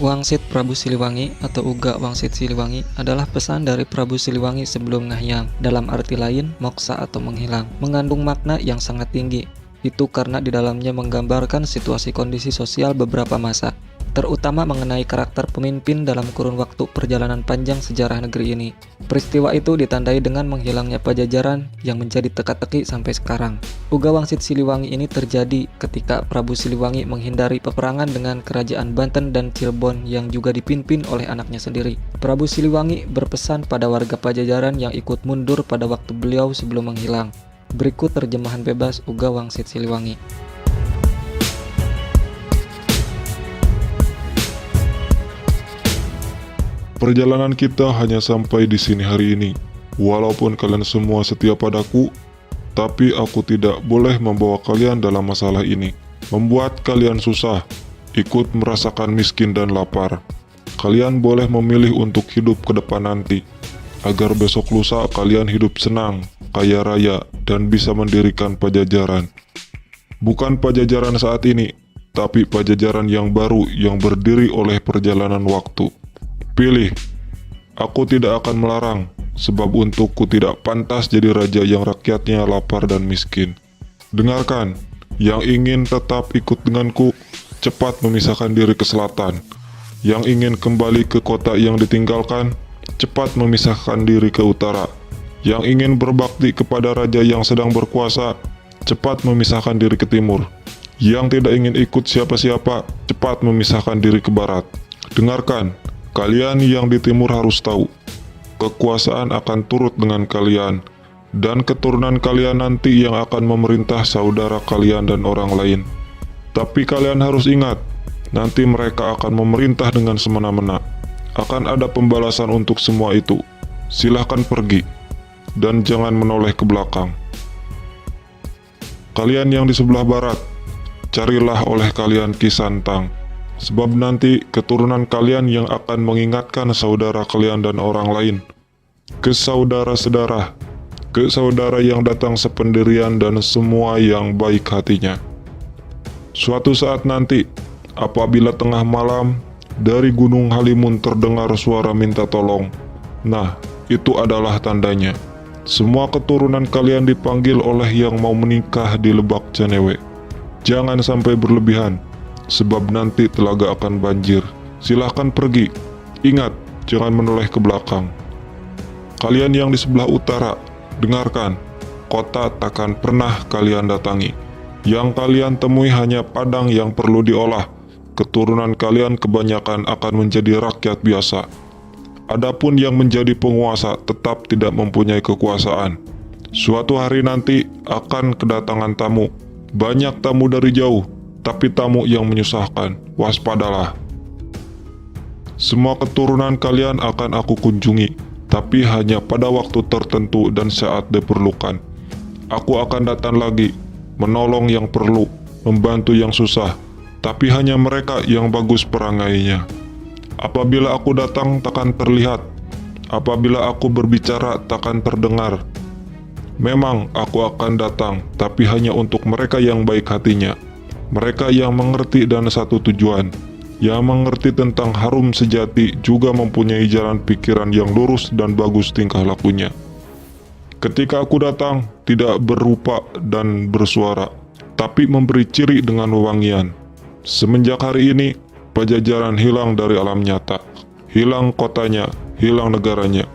Wangsit Prabu Siliwangi atau Uga Wangsit Siliwangi adalah pesan dari Prabu Siliwangi sebelum Ngahyang. Dalam arti lain, moksa atau menghilang, mengandung makna yang sangat tinggi. Itu karena di dalamnya menggambarkan situasi kondisi sosial beberapa masa, terutama mengenai karakter pemimpin dalam kurun waktu perjalanan panjang sejarah negeri ini. Peristiwa itu ditandai dengan menghilangnya Pajajaran yang menjadi teka-teki sampai sekarang. Uga Wangsit Siliwangi ini terjadi ketika Prabu Siliwangi menghindari peperangan dengan kerajaan Banten dan Cirebon yang juga dipimpin oleh anaknya sendiri. Prabu Siliwangi berpesan pada warga Pajajaran yang ikut mundur pada waktu beliau sebelum menghilang. Berikut terjemahan bebas Uga Wangsit Siliwangi. Perjalanan kita hanya sampai di sini hari ini. Walaupun kalian semua setia padaku, tapi aku tidak boleh membawa kalian dalam masalah ini. Membuat kalian susah, ikut merasakan miskin dan lapar. Kalian boleh memilih untuk hidup ke depan nanti, agar besok lusa kalian hidup senang, kaya raya, dan bisa mendirikan Pajajaran. Bukan Pajajaran saat ini, tapi Pajajaran yang baru yang berdiri oleh perjalanan waktu. Pilih, aku tidak akan melarang, sebab untukku tidak pantas jadi raja yang rakyatnya lapar dan miskin. Dengarkan, yang ingin tetap ikut denganku, cepat memisahkan diri ke selatan. Yang ingin kembali ke kota yang ditinggalkan, cepat memisahkan diri ke utara. Yang ingin berbakti kepada raja yang sedang berkuasa, cepat memisahkan diri ke timur. Yang tidak ingin ikut siapa-siapa, cepat memisahkan diri ke barat. Dengarkan, kalian yang di timur harus tahu, kekuasaan akan turut dengan kalian, dan keturunan kalian nanti yang akan memerintah saudara kalian dan orang lain. Tapi kalian harus ingat, nanti mereka akan memerintah dengan semena-mena. Akan ada pembalasan untuk semua itu. Silahkan pergi, dan jangan menoleh ke belakang. Kalian yang di sebelah barat, carilah oleh kalian Ki Santang. Sebab nanti keturunan kalian yang akan mengingatkan saudara kalian dan orang lain. Ke saudara-saudara, ke saudara yang datang sependirian dan semua yang baik hatinya. Suatu saat nanti, apabila tengah malam, dari Gunung Halimun terdengar suara minta tolong. Nah, itu adalah tandanya. Semua keturunan kalian dipanggil oleh yang mau menikah di Lebak Canewe. Jangan sampai berlebihan, sebab nanti telaga akan banjir. Silahkan pergi. Ingat, jangan menoleh ke belakang. Kalian yang di sebelah utara, dengarkan. Kota takkan pernah kalian datangi. Yang kalian temui hanya padang yang perlu diolah. Keturunan kalian kebanyakan akan menjadi rakyat biasa. Adapun yang menjadi penguasa tetap tidak mempunyai kekuasaan. Suatu hari nanti akan kedatangan tamu. Banyak tamu dari jauh, tapi tamu yang menyusahkan. Waspadalah. Semua keturunan kalian akan aku kunjungi, tapi hanya pada waktu tertentu dan saat diperlukan. Aku akan datang lagi, menolong yang perlu, membantu yang susah, tapi hanya mereka yang bagus perangainya. Apabila aku datang takkan terlihat, apabila aku berbicara takkan terdengar. Memang aku akan datang, tapi hanya untuk mereka yang baik hatinya. Mereka yang mengerti dan satu tujuan, yang mengerti tentang harum sejati, juga mempunyai jalan pikiran yang lurus dan bagus tingkah lakunya. Ketika aku datang, tidak berupa dan bersuara, tapi memberi ciri dengan wewangian. Semenjak hari ini, Pajajaran hilang dari alam nyata. Hilang kotanya, hilang negaranya.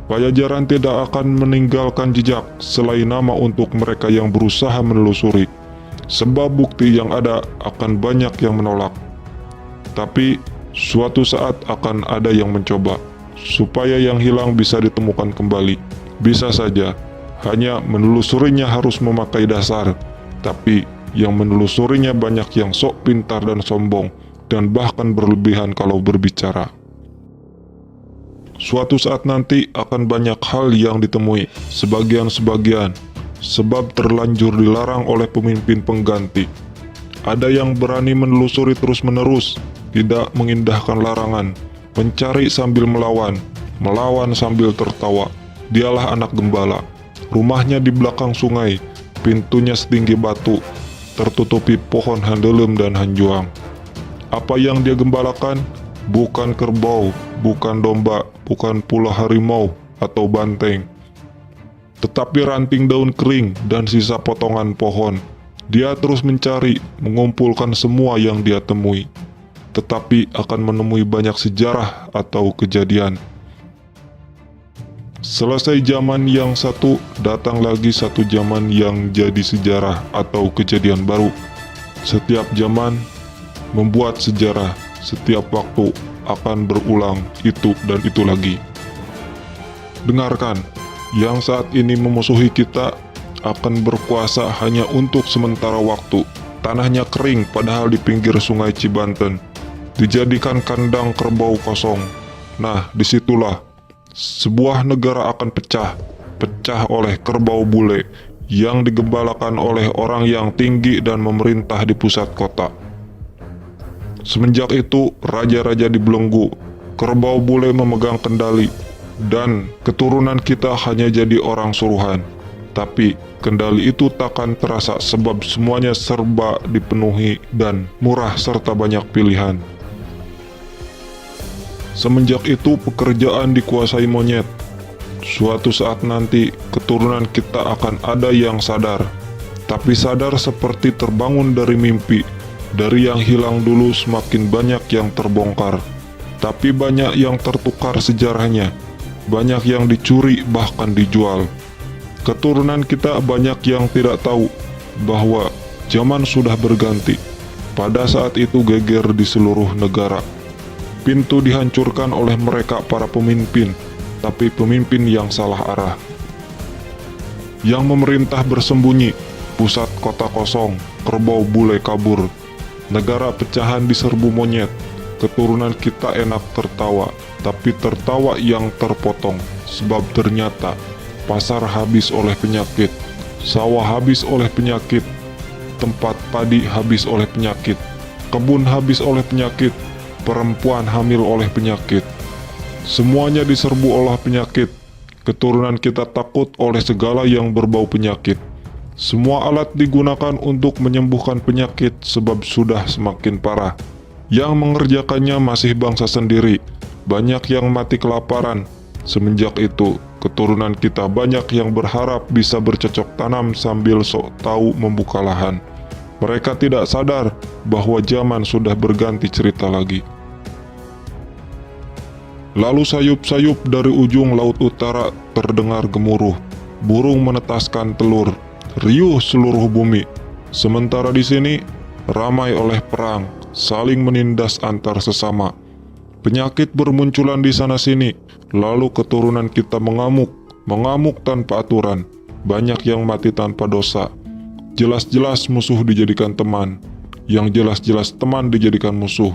Pajajaran tidak akan meninggalkan jejak selain nama untuk mereka yang berusaha menelusuri. Sebab bukti yang ada akan banyak yang menolak. Tapi suatu saat akan ada yang mencoba, supaya yang hilang bisa ditemukan kembali. Bisa saja, hanya menelusurinya harus memakai dasar. Tapi yang menelusurinya banyak yang sok pintar dan sombong, dan bahkan berlebihan kalau berbicara. Suatu saat nanti akan banyak hal yang ditemui, sebagian-sebagian, sebab terlanjur dilarang oleh pemimpin pengganti. Ada yang berani menelusuri terus-menerus, tidak mengindahkan larangan, mencari sambil melawan, melawan sambil tertawa. Dialah anak gembala. Rumahnya di belakang sungai, pintunya setinggi batu, tertutupi pohon handelem dan hanjuang. Apa yang dia gembalakan, bukan kerbau, bukan domba, bukan pula harimau atau banteng, tetapi ranting daun kering dan sisa potongan pohon. Dia terus mencari, mengumpulkan semua yang dia temui, tetapi akan menemui banyak sejarah atau kejadian. Selesai zaman yang satu, datang lagi satu zaman yang jadi sejarah atau kejadian baru. Setiap zaman membuat sejarah, setiap waktu akan berulang itu dan itu lagi. Dengarkan, yang saat ini memusuhi kita akan berkuasa hanya untuk sementara waktu. Tanahnya kering padahal di pinggir sungai Cibanten, dijadikan kandang kerbau kosong. Nah, disitulah sebuah negara akan pecah oleh kerbau bule yang digembalakan oleh orang yang tinggi dan memerintah di pusat kota. Semenjak itu, raja-raja dibelenggu, kerbau bule memegang kendali, dan keturunan kita hanya jadi orang suruhan. Tapi kendali itu takkan terasa sebab semuanya serba dipenuhi dan murah serta banyak pilihan. Semenjak itu pekerjaan dikuasai monyet. Suatu saat nanti keturunan kita akan ada yang sadar, tapi sadar seperti terbangun dari mimpi. Dari yang hilang dulu semakin banyak yang terbongkar, tapi banyak yang tertukar sejarahnya, banyak yang dicuri bahkan dijual. Keturunan kita banyak yang tidak tahu bahwa zaman sudah berganti. Pada saat itu geger di seluruh negara. Pintu dihancurkan oleh mereka para pemimpin, tapi pemimpin yang salah arah. Yang memerintah bersembunyi, pusat kota kosong, kerbau bule kabur. Negara pecahan diserbu monyet. Keturunan kita enak tertawa, tapi tertawa yang terpotong, sebab ternyata pasar habis oleh penyakit, sawah habis oleh penyakit, tempat padi habis oleh penyakit, kebun habis oleh penyakit, perempuan hamil oleh penyakit. Semuanya diserbu oleh penyakit. Keturunan kita takut oleh segala yang berbau penyakit. Semua alat digunakan untuk menyembuhkan penyakit sebab sudah semakin parah. Yang mengerjakannya masih bangsa sendiri. Banyak yang mati kelaparan. Semenjak itu, keturunan kita banyak yang berharap bisa bercocok tanam sambil sok tahu membuka lahan. Mereka tidak sadar bahwa zaman sudah berganti cerita lagi. Lalu sayup-sayup dari ujung laut utara terdengar gemuruh. Burung menetaskan telur, riuh seluruh bumi. Sementara di sini ramai oleh perang, saling menindas antar sesama. Penyakit bermunculan di sana-sini, lalu keturunan kita mengamuk tanpa aturan. Banyak yang mati tanpa dosa. Jelas-jelas musuh dijadikan teman, yang jelas-jelas teman dijadikan musuh.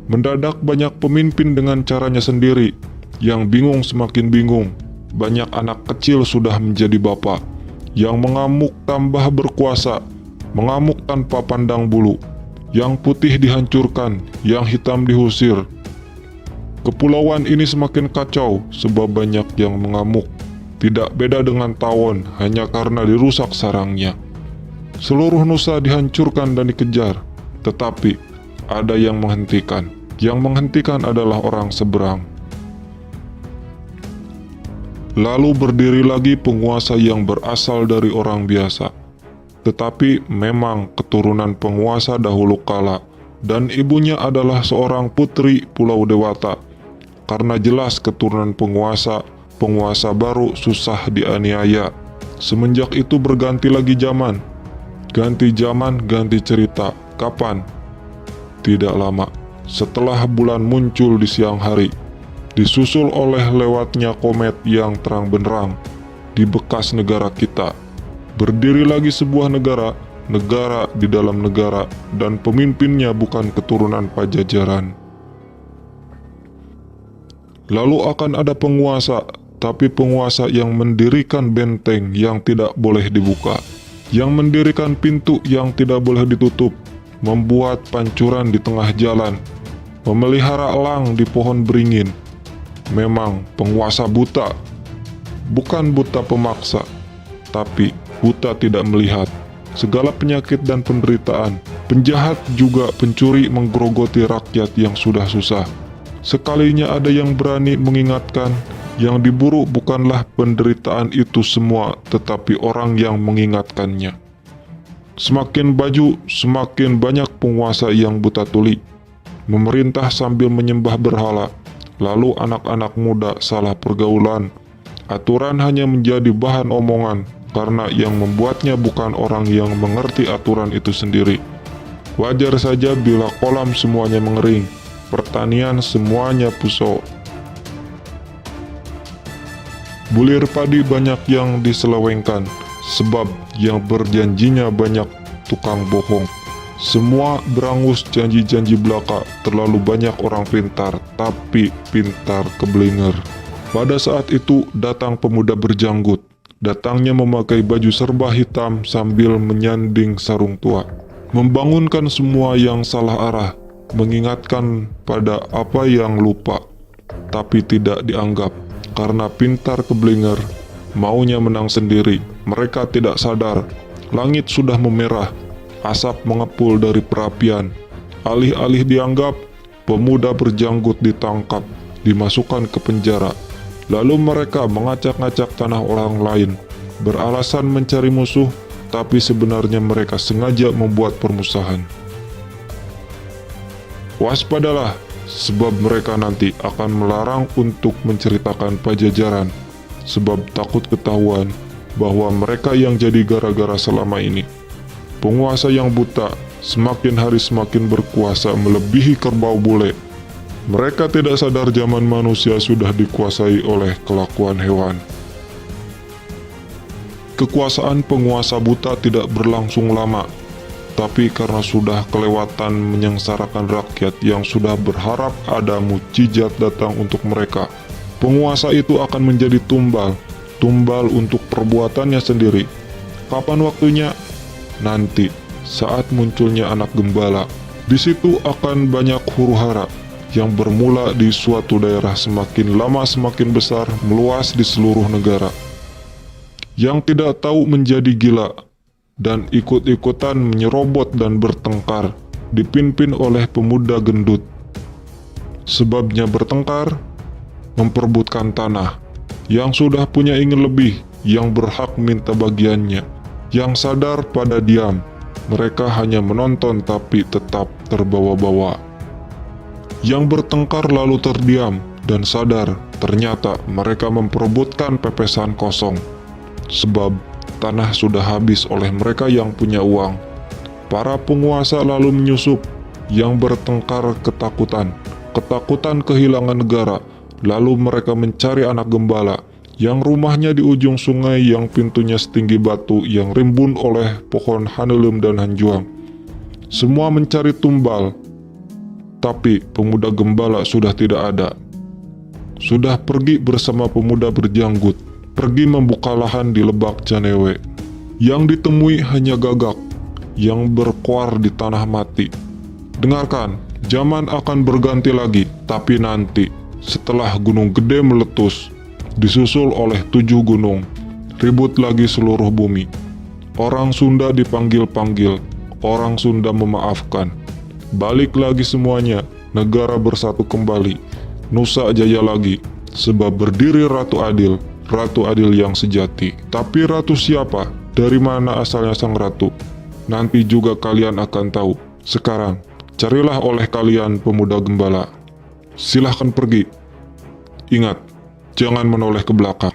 Mendadak banyak pemimpin dengan caranya sendiri, yang bingung semakin bingung. Banyak anak kecil sudah menjadi bapak, yang mengamuk tambah berkuasa, mengamuk tanpa pandang bulu. Yang putih dihancurkan, yang hitam diusir. Kepulauan ini semakin kacau sebab banyak yang mengamuk. Tidak beda dengan tawon hanya karena dirusak sarangnya. Seluruh nusa dihancurkan dan dikejar, tetapi ada yang menghentikan. Yang menghentikan adalah orang seberang. Lalu berdiri lagi penguasa yang berasal dari orang biasa. Tetapi memang keturunan penguasa dahulu kala, dan ibunya adalah seorang putri Pulau Dewata. Karena jelas keturunan penguasa baru susah dianiaya. Semenjak itu berganti lagi zaman. Ganti zaman, ganti cerita. Kapan? Tidak lama. Setelah bulan muncul di siang hari, disusul oleh lewatnya komet yang terang benderang di bekas negara kita. Berdiri lagi sebuah negara di dalam negara, dan pemimpinnya bukan keturunan Pajajaran. Lalu akan ada penguasa, tapi penguasa yang mendirikan benteng yang tidak boleh dibuka, yang mendirikan pintu yang tidak boleh ditutup, membuat pancuran di tengah jalan, memelihara elang di pohon beringin. Memang penguasa buta, bukan buta pemaksa, tapi buta tidak melihat segala penyakit dan penderitaan. Penjahat juga pencuri menggerogoti rakyat yang sudah susah. Sekalinya ada yang berani mengingatkan, yang diburu bukanlah penderitaan itu semua, tetapi orang yang mengingatkannya. Semakin baju, semakin banyak penguasa yang buta tuli, memerintah sambil menyembah berhala, lalu anak-anak muda salah pergaulan. Aturan hanya menjadi bahan omongan, karena yang membuatnya bukan orang yang mengerti aturan itu sendiri. Wajar saja bila kolam semuanya mengering, pertanian semuanya puso. Bulir padi banyak yang diselewengkan, sebab yang berjanjinya banyak tukang bohong. Semua berangus janji-janji belaka, terlalu banyak orang pintar, tapi pintar keblinger. Pada saat itu datang pemuda berjanggut. Datangnya memakai baju serba hitam sambil menyanding sarung tua. Membangunkan semua yang salah arah, mengingatkan pada apa yang lupa, tapi tidak dianggap. Karena pintar keblinger, maunya menang sendiri. Mereka tidak sadar, langit sudah memerah, asap mengepul dari perapian. Alih-alih dianggap, pemuda berjanggut ditangkap, dimasukkan ke penjara. Lalu mereka mengacak-ngacak tanah orang lain, beralasan mencari musuh, tapi sebenarnya mereka sengaja membuat permusuhan. Waspadalah, sebab mereka nanti akan melarang untuk menceritakan Pajajaran, sebab takut ketahuan bahwa mereka yang jadi gara-gara selama ini. Penguasa yang buta semakin hari semakin berkuasa melebihi kerbau bule. Mereka tidak sadar zaman manusia sudah dikuasai oleh kelakuan hewan. Kekuasaan penguasa buta tidak berlangsung lama, tapi karena sudah kelewatan menyengsarakan rakyat yang sudah berharap ada mukjizat datang untuk mereka, penguasa itu akan menjadi tumbal untuk perbuatannya sendiri. Kapan waktunya? Nanti, saat munculnya anak gembala. Di situ akan banyak huru-hara yang bermula di suatu daerah, semakin lama semakin besar, meluas di seluruh negara. Yang tidak tahu menjadi gila dan ikut-ikutan menyerobot dan bertengkar, dipimpin oleh pemuda gendut. Sebabnya bertengkar, memperebutkan tanah. Yang sudah punya ingin lebih, yang berhak minta bagiannya. Yang sadar pada diam, mereka hanya menonton tapi tetap terbawa-bawa. Yang bertengkar lalu terdiam dan sadar, ternyata mereka memperebutkan pepesan kosong. Sebab tanah sudah habis oleh mereka yang punya uang. Para penguasa lalu menyusup, yang bertengkar ketakutan kehilangan negara. Lalu mereka mencari anak gembala, yang rumahnya di ujung sungai, yang pintunya setinggi batu, yang rimbun oleh pohon hanelem dan hanjuang. Semua mencari tumbal, tapi pemuda gembala sudah tidak ada. Sudah pergi bersama pemuda berjanggut, pergi membuka lahan di Lebak Janewe. Yang ditemui hanya gagak yang berkuar di tanah mati. Dengarkan, zaman akan berganti lagi, tapi nanti setelah gunung gede meletus, disusul oleh 7 gunung, ribut lagi seluruh bumi. Orang Sunda dipanggil-panggil, orang Sunda memaafkan. Balik lagi semuanya, negara bersatu kembali. Nusa Jaya lagi, sebab berdiri Ratu Adil yang sejati. Tapi ratu siapa? Dari mana asalnya sang ratu? Nanti juga kalian akan tahu. Sekarang, carilah oleh kalian pemuda gembala. Silahkan pergi. Ingat, jangan menoleh ke belakang.